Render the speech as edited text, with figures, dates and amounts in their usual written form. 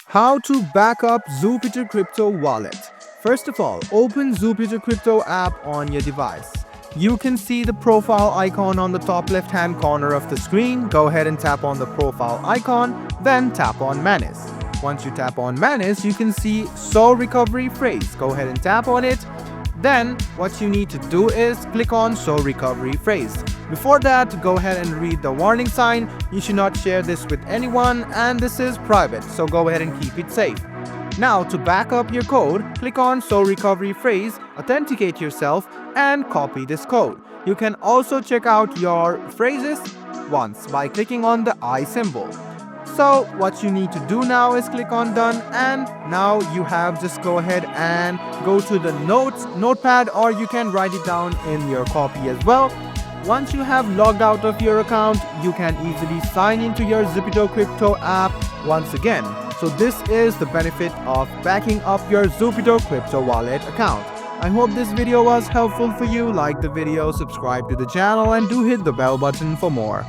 How to back up Jupiter Crypto wallet. First of all, open Jupiter Crypto app on your device. You can see the profile icon on the top left hand corner of the screen. Go ahead and tap on the profile icon, then tap on Manage. Once you tap on Manage, you can see Show Recovery Phrase. Go ahead and tap on it. Then what you need to do is click on Show Recovery Phrase. Before that, go ahead and read the warning sign. You should not share this with anyone, and this is private, so go ahead and keep it safe. Now, to back up your code, click on Show Recovery Phrase, authenticate yourself, and copy this code. You can also check out your phrases once by clicking on the I symbol. So what you need to do now is click on Done, and now you have just go ahead and go to the notepad, or you can write it down in your copy as well. Once you have logged out of your account, you can easily sign into your Jupiter Crypto app once again. So this is the benefit of backing up your Jupiter Crypto wallet account. I hope this video was helpful for you. Like the video, subscribe to the channel, and do hit the bell button for more.